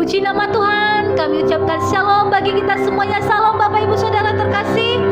Puji nama Tuhan, kami ucapkan shalom bagi kita semuanya. Salam Bapak Ibu Saudara terkasih.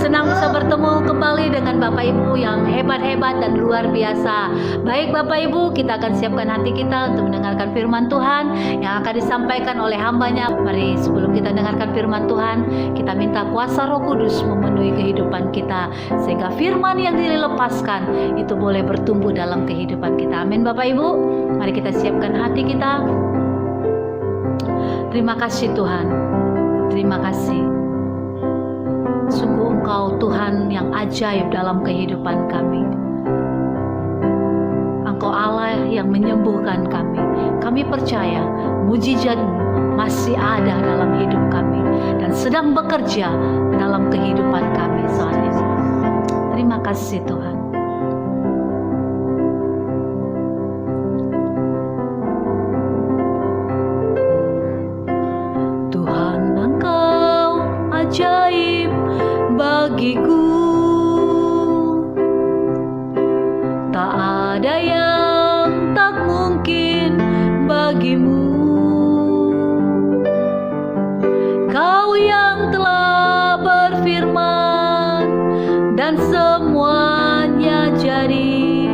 Senang bisa bertemu kembali dengan Bapak Ibu yang hebat-hebat dan luar biasa. Baik Bapak Ibu, kita akan siapkan hati kita untuk mendengarkan firman Tuhan yang akan disampaikan oleh hambanya. Mari sebelum kita dengarkan firman Tuhan, kita minta kuasa Roh Kudus memenuhi kehidupan kita, sehingga firman yang dilepaskan itu boleh bertumbuh dalam kehidupan kita. Amin Bapak Ibu. Mari kita siapkan hati kita. Terima kasih Tuhan, terima kasih. Sungguh Engkau Tuhan yang ajaib dalam kehidupan kami. Engkau Allah yang menyembuhkan kami. Kami percaya mujizat-Mu masih ada dalam hidup kami dan sedang bekerja dalam kehidupan kami saat ini. Terima kasih Tuhan. Ajaib bagiku, tak ada yang tak mungkin bagimu. Kau yang telah berfirman dan semuanya jadi.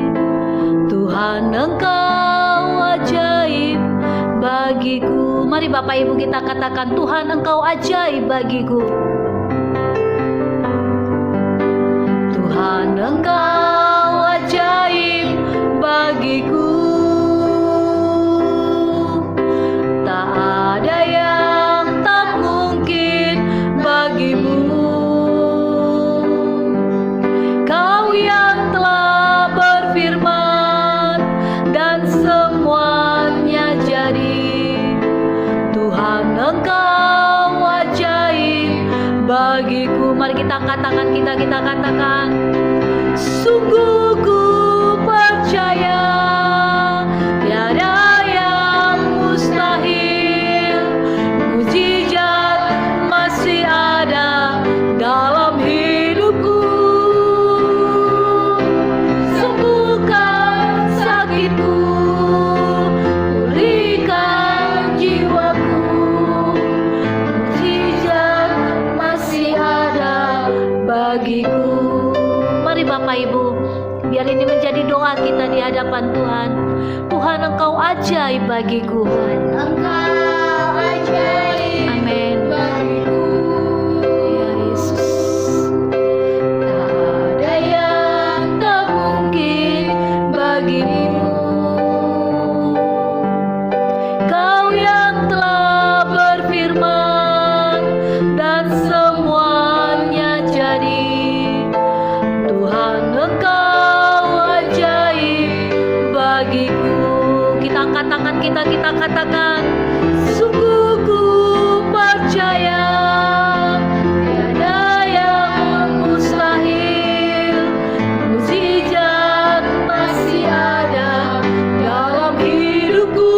Tuhan Engkau ajaib bagiku. Mari Bapak Ibu kita katakan, Tuhan Engkau ajaib bagiku. Tuhan Engkau ajaib bagiku. Tak ada yang tak mungkin bagimu. Kau yang telah berfirman dan semuanya jadi. Tuhan Engkau ajaib bagiku. Mari kita katakan, kita katakan, sungguh ku percaya tiada yang mustahil. Mujizat masih ada dalam hidupku. Sembuhkan sakitku, pulihkan jiwaku. Mujizat masih ada bagiku. Mari Bapak Ibu, biar ini menjadi doa kita di hadapan Tuhan. Tuhan Engkau ajaib bagiku. Engkau ajaib. Amin. Bagiku. Ya Yesus. Tak ada yang tak mungkin bagimu. Kau yang telah berfirman dan semuanya jadi. Tuhan Engkau ajaib bagiku. Kita angkat tangan kita katakan, sungguh ku percaya tiada yang mustahil. Mujizat masih ada dalam hidupku.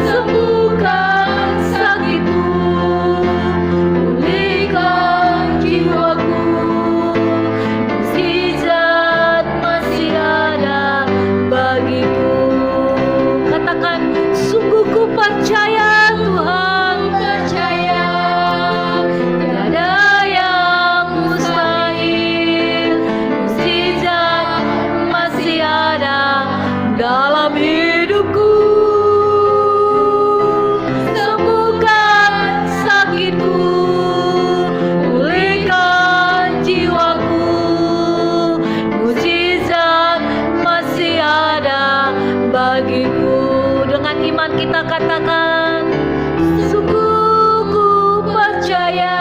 Sembuhkan sakitku, pulihkan jiwaku. Mujizat masih ada bagiku. Katakan, sungguh ku percaya Tuhan, Percaya tiada yang mustahil. Mujizat masih ada dalam hidupku. Sembuhkan sakitku, pulihkan jiwaku. Mujizat masih ada bagiku. Dengan iman kita katakan, sungguh ku percaya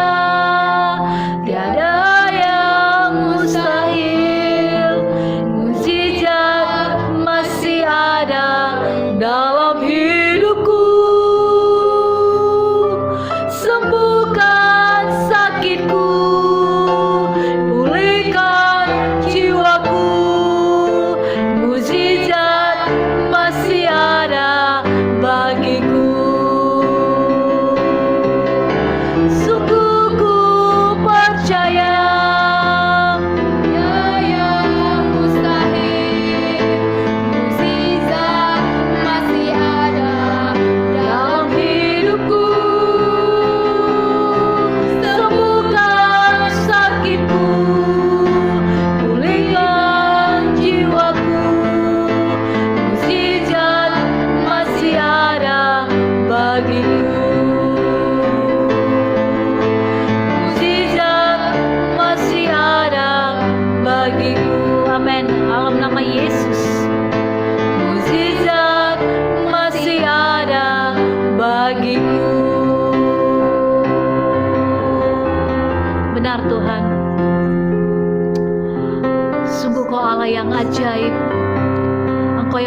tiada yang mustahil. Mujizat masih ada dalam hidupku. Sembuhkan sakitku, pulihkan jiwaku. Mujizat masih ada bagiku.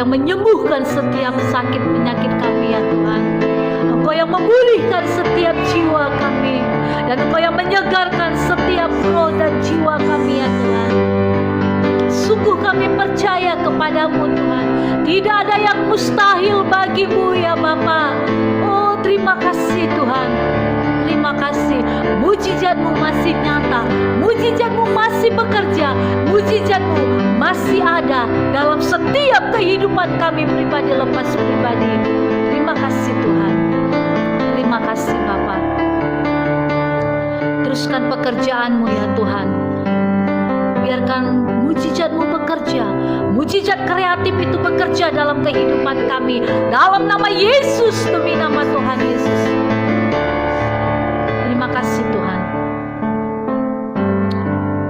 yang menyembuhkan setiap sakit penyakit kami ya Tuhan. Engkau yang memulihkan setiap jiwa kami, dan Engkau yang menyegarkan setiap roh dan jiwa kami ya Tuhan. Sungguh kami percaya kepadamu Tuhan. Tidak ada yang mustahil bagimu ya Bapa. Oh, terima kasih Tuhan. Terima kasih. Mujizat-Mu masih nyata, mujizat-Mu masih bekerja, mujizat-Mu masih ada dalam setiap kehidupan kami pribadi lepas pribadi. Terima kasih Tuhan. Terima kasih Bapa. Teruskan pekerjaan-Mu ya Tuhan. Biarkan mujizat-Mu bekerja, mujizat kreatif itu bekerja dalam kehidupan kami. Dalam nama Yesus, demi nama Tuhan Yesus. Terima kasih Tuhan.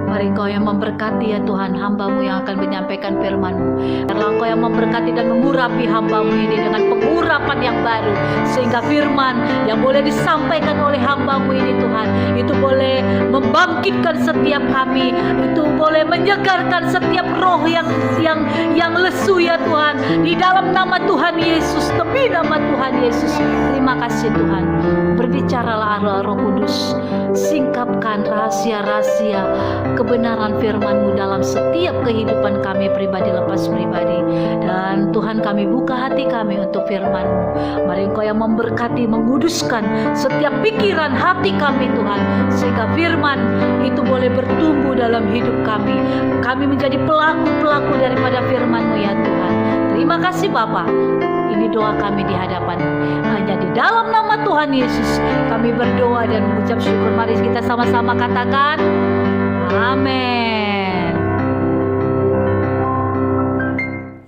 Mari Engkau yang memberkati ya Tuhan hamba-Mu yang akan menyampaikan firman-Mu. Biarlah Engkau yang memberkati dan mengurapi hamba-Mu ini dengan pengurapan yang baru, sehingga firman yang boleh disampaikan oleh hamba-Mu ini Tuhan, itu boleh membangkitkan setiap kami, itu boleh menyegarkan setiap roh yang lesu ya Tuhan. Di dalam nama Tuhan Yesus, demi nama Tuhan Yesus. Terima kasih Tuhan. Berbicaralah Roh Kudus, singkapkan rahasia-rahasia kebenaran firman-Mu dalam setiap kehidupan kami pribadi lepas pribadi. Dan Tuhan, kami buka hati kami untuk firman-Mu. Mari Engkau yang memberkati, menguduskan setiap pikiran hati kami Tuhan, sehingga firman itu boleh bertumbuh dalam hidup kami. Kami menjadi pelaku-pelaku daripada firman-Mu ya Tuhan. Terima kasih Bapa. Ini doa kami di hadapan-Mu. Hanya di dalam nama Tuhan Yesus kami berdoa dan mengucap syukur. Mari kita sama-sama katakan amin.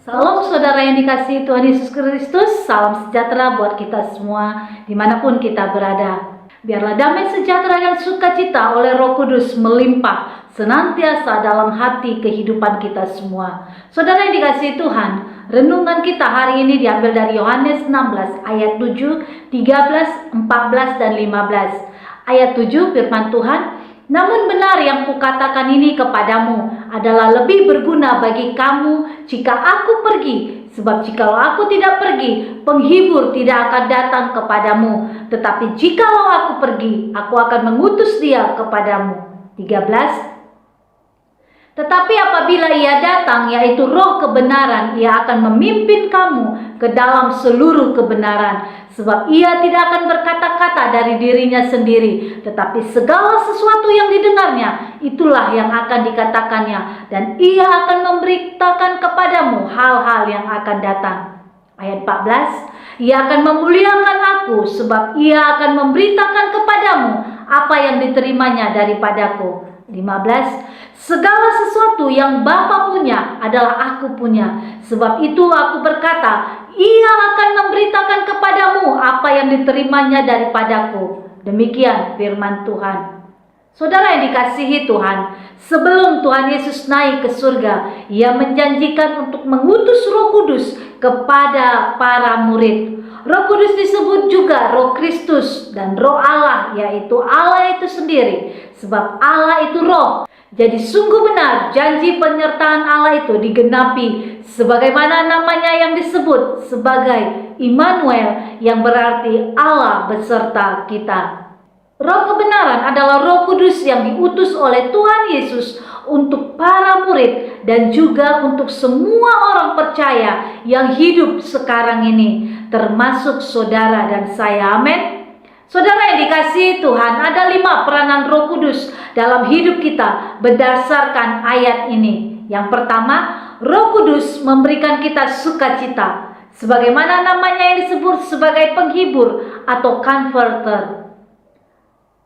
Salam saudara yang dikasihi Tuhan Yesus Kristus. Salam sejahtera buat kita semua dimanapun kita berada. Biarlah damai sejahtera dan sukacita oleh Roh Kudus melimpah senantiasa dalam hati kehidupan kita semua. Saudara yang dikasihi Tuhan, renungan kita hari ini diambil dari Yohanes 16 ayat 7, 13, 14 dan 15. Ayat 7 firman Tuhan, namun benar yang kukatakan ini kepadamu adalah lebih berguna bagi kamu jika aku pergi. Sebab jikalau aku tidak pergi, penghibur tidak akan datang kepadamu. Tetapi jikalau aku pergi, aku akan mengutus dia kepadamu. 13. Tetapi apabila ia datang, yaitu roh kebenaran, ia akan memimpin kamu ke dalam seluruh kebenaran. Sebab ia tidak akan berkata-kata dari dirinya sendiri, tetapi segala sesuatu yang didengarnya, itulah yang akan dikatakannya. Dan ia akan memberitakan kepadamu hal-hal yang akan datang. Ayat 14, ia akan memuliakan aku, sebab ia akan memberitakan kepadamu apa yang diterimanya daripadaku. 15, segala sesuatu yang Bapa punya adalah aku punya. Sebab itu aku berkata, ia akan memberitakan kepadamu apa yang diterimanya daripadaku. Demikian firman Tuhan. Saudara yang dikasihi Tuhan, sebelum Tuhan Yesus naik ke surga, ia menjanjikan untuk mengutus Roh Kudus kepada para murid. Roh Kudus disebut juga Roh Kristus dan Roh Allah, yaitu Allah itu sendiri. Sebab Allah itu Roh. Jadi sungguh benar janji penyertaan Allah itu digenapi, sebagaimana namanya yang disebut sebagai Immanuel, yang berarti Allah beserta kita. Roh kebenaran adalah Roh Kudus yang diutus oleh Tuhan Yesus untuk para murid dan juga untuk semua orang percaya yang hidup sekarang ini, termasuk saudara dan saya. Amin. Saudara yang dikasihi Tuhan, ada 5 peranan Roh Kudus dalam hidup kita berdasarkan ayat ini. Yang pertama, Roh Kudus memberikan kita sukacita, sebagaimana namanya yang disebut sebagai penghibur atau comforter.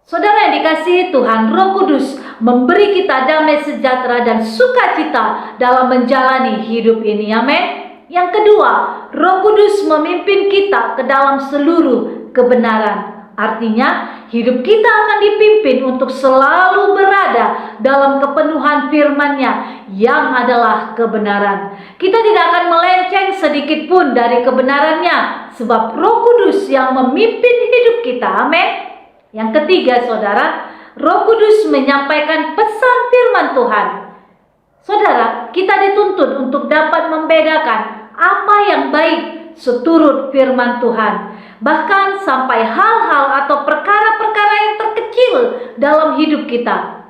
Saudara yang dikasihi Tuhan, Roh Kudus memberi kita damai sejahtera dan sukacita dalam menjalani hidup ini. Amin. Yang kedua, Roh Kudus memimpin kita ke dalam seluruh kebenaran. Artinya, hidup kita akan dipimpin untuk selalu berada dalam kepenuhan firman-Nya yang adalah kebenaran. Kita tidak akan melenceng sedikit pun dari kebenaran-Nya, sebab Roh Kudus yang memimpin hidup kita. Amin. Yang ketiga, saudara, Roh Kudus menyampaikan pesan firman Tuhan. Saudara, kita dituntut untuk dapat membedakan apa yang baik seturut firman Tuhan. Bahkan sampai hal-hal atau perkara-perkara yang terkecil dalam hidup kita.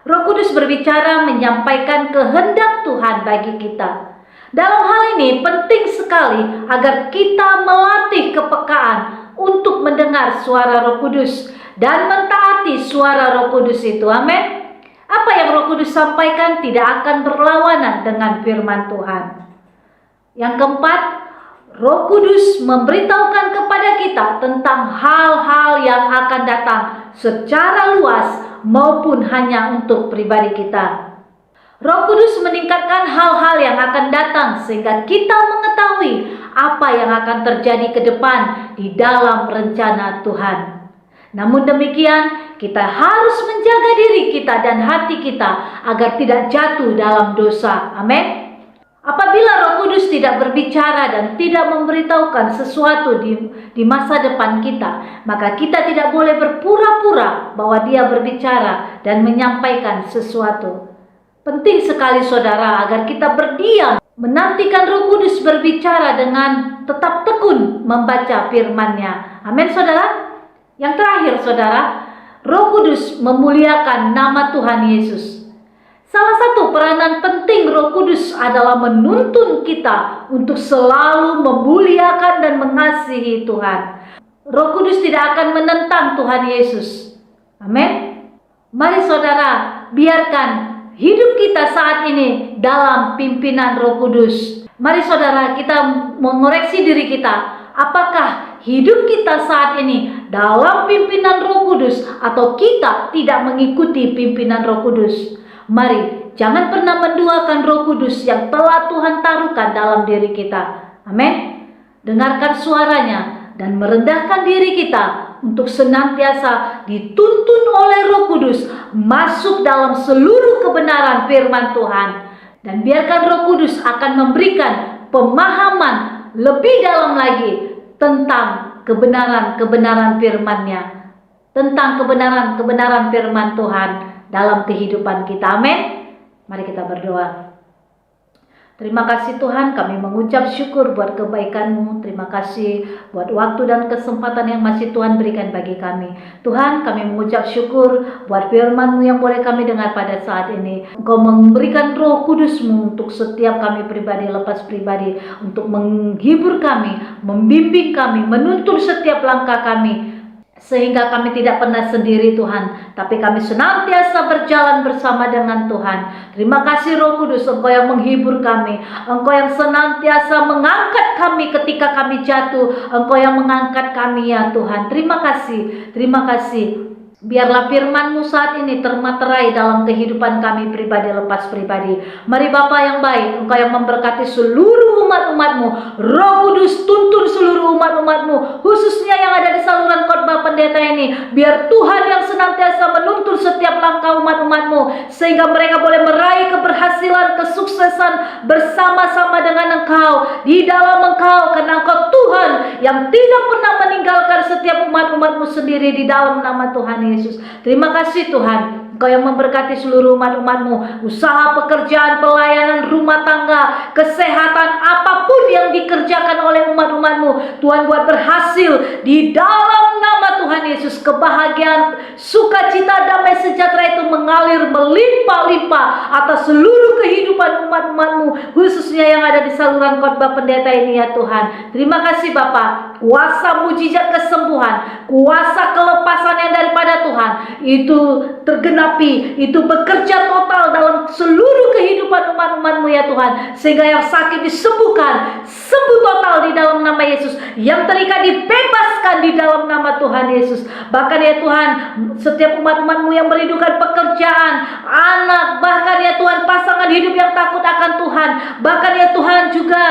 Roh Kudus berbicara menyampaikan kehendak Tuhan bagi kita. Dalam hal ini penting sekali agar kita melatih kepekaan untuk mendengar suara Roh Kudus dan mentaati suara Roh Kudus itu. Amin. Apa yang Roh Kudus sampaikan tidak akan berlawanan dengan firman Tuhan. Yang keempat, Roh Kudus memberitahukan kepada kita tentang hal-hal yang akan datang secara luas maupun hanya untuk pribadi kita. Roh Kudus meningkatkan hal-hal yang akan datang sehingga kita mengetahui apa yang akan terjadi ke depan di dalam rencana Tuhan. Namun demikian, kita harus menjaga diri kita dan hati kita agar tidak jatuh dalam dosa. Amin. Apabila Roh Kudus tidak berbicara dan tidak memberitahukan sesuatu di masa depan kita, maka kita tidak boleh berpura-pura bahwa Dia berbicara dan menyampaikan sesuatu. Penting sekali saudara agar kita berdiam, menantikan Roh Kudus berbicara dengan tetap tekun membaca firman-Nya. Amin saudara. Yang terakhir saudara, Roh Kudus memuliakan nama Tuhan Yesus. Salah satu peranan penting Roh Kudus adalah menuntun kita untuk selalu memuliakan dan mengasihi Tuhan. Roh Kudus tidak akan menentang Tuhan Yesus. Amin. Mari saudara, biarkan hidup kita saat ini dalam pimpinan Roh Kudus. Mari saudara, kita mengoreksi diri kita. Apakah hidup kita saat ini dalam pimpinan Roh Kudus atau kita tidak mengikuti pimpinan Roh Kudus? Mari, jangan pernah menduakan Roh Kudus yang telah Tuhan taruhkan dalam diri kita. Amin. Dengarkan suaranya dan merendahkan diri kita untuk senantiasa dituntun oleh Roh Kudus masuk dalam seluruh kebenaran firman Tuhan. Dan biarkan Roh Kudus akan memberikan pemahaman lebih dalam lagi tentang kebenaran-kebenaran firman-Nya, tentang kebenaran-kebenaran firman Tuhan dalam kehidupan kita. Amin. Mari kita berdoa. Terima kasih Tuhan, kami mengucap syukur buat kebaikan-Mu. Terima kasih buat waktu dan kesempatan yang masih Tuhan berikan bagi kami. Tuhan, kami mengucap syukur buat firman-Mu yang boleh kami dengar pada saat ini. Engkau memberikan Roh Kudus-Mu untuk setiap kami pribadi lepas pribadi, untuk menghibur kami, membimbing kami, menuntun setiap langkah kami, sehingga kami tidak pernah sendiri Tuhan, tapi kami senantiasa berjalan bersama dengan Tuhan. Terima kasih Roh Kudus, Engkau yang menghibur kami, Engkau yang senantiasa mengangkat kami ketika kami jatuh, Engkau yang mengangkat kami ya Tuhan. Terima kasih, terima kasih. Biarlah firman-Mu saat ini termaterai dalam kehidupan kami pribadi lepas pribadi. Mari Bapa yang baik, Engkau yang memberkati seluruh umat-umat-Mu. Roh Kudus tuntun seluruh umat-umat-Mu, khususnya yang ada di saluran khotbah pendeta ini. Biar Tuhan yang senantiasa menuntun setiap langkah umat-umat-Mu, sehingga mereka boleh meraih keberhasilan, kesuksesan bersama-sama dengan Engkau, di dalam Engkau, karena Engkau Tuhan yang tidak pernah meninggalkan setiap umat-umat-Mu sendiri di dalam nama Tuhan Yesus. Terima kasih Tuhan, Engkau yang memberkati seluruh umat-umat-Mu, usaha, pekerjaan, pelayanan, rumah tangga, kesehatan, apapun yang dikerjakan oleh umat-umat-Mu, Tuhan buat berhasil di dalam nama Tuhan Yesus. Kebahagiaan, sukacita, damai sejahtera itu mengalir melimpah-limpah atas seluruh kehidupan umat-umat-Mu, khususnya yang ada di saluran khotbah pendeta ini ya Tuhan. Terima kasih Bapa, kuasa mujizat kesembuhan, kuasa kelepasan yang daripada Tuhan itu tergenapi, itu bekerja total dalam seluruh kehidupan umat-umat-Mu ya Tuhan, sehingga yang sakit disembuhkan, sembuh total di dalam nama Yesus, yang terikat dibebaskan di dalam nama Tuhan Yesus. Bahkan ya Tuhan, setiap umat-umat-Mu yang merindukan pekerjaan, anak, bahkan ya Tuhan pasangan hidup yang takut akan Tuhan, bahkan ya Tuhan juga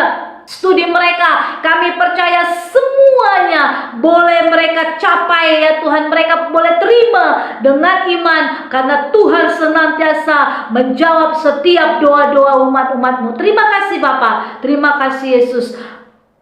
studi mereka, kami percaya semuanya boleh mereka capai ya Tuhan, mereka boleh terima dengan iman, karena Tuhan senantiasa menjawab setiap doa-doa umat-umat-Mu. Terima kasih Bapa, terima kasih Yesus.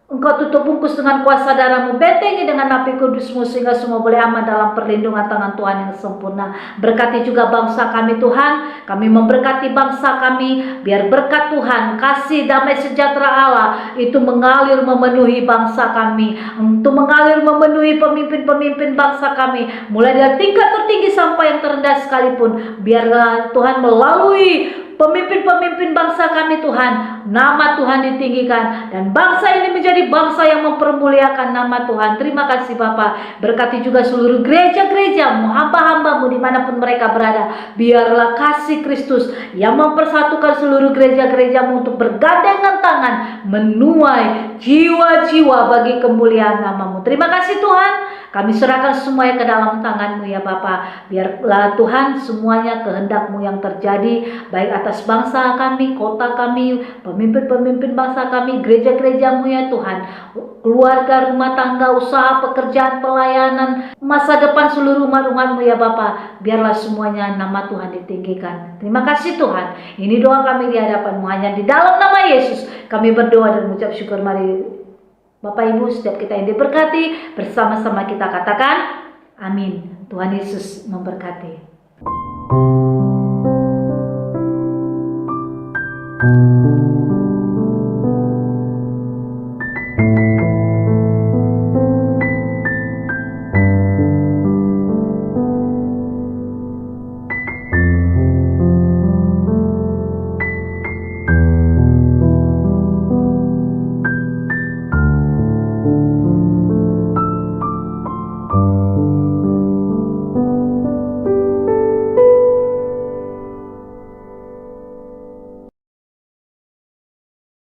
Engkau tutup bungkus dengan kuasa darah-Mu, bentengi dengan api kudus-Mu, sehingga semua boleh aman dalam perlindungan tangan Tuhan yang sempurna. Berkati juga bangsa kami Tuhan, kami memberkati bangsa kami, biar berkat Tuhan, kasih damai sejahtera Allah itu mengalir memenuhi bangsa kami, untuk mengalir memenuhi pemimpin-pemimpin bangsa kami, mulai dari tingkat tertinggi sampai yang terendah sekalipun. Biarlah Tuhan melalui pemimpin-pemimpin bangsa kami Tuhan, nama Tuhan ditinggikan, dan bangsa ini menjadi bangsa yang mempermuliakan nama Tuhan. Terima kasih Bapa. Berkati juga seluruh gereja-gereja-Mu, hamba-hamba-Mu dimanapun mereka berada. Biarlah kasih Kristus yang mempersatukan seluruh gereja-gereja-Mu untuk bergandengan tangan menuai jiwa-jiwa bagi kemuliaan nama-Mu. Terima kasih Tuhan. Kami serahkan semuanya ke dalam tangan-Mu ya Bapa. Biarlah Tuhan semuanya kehendak-Mu yang terjadi, baik atas bangsa kami, kota kami, pemimpin-pemimpin bangsa kami, gereja-gereja-Mu ya Tuhan, keluarga, rumah tangga, usaha, pekerjaan, pelayanan, masa depan seluruh umat-umat-Mu ya Bapa. Biarlah semuanya nama Tuhan ditinggikan. Terima kasih Tuhan. Ini doa kami di hadapan-Mu, hanya di dalam nama Yesus kami berdoa dan mengucap syukur. Mari Bapak Ibu, setiap kita yang diberkati, bersama-sama kita katakan amin. Tuhan Yesus memberkati.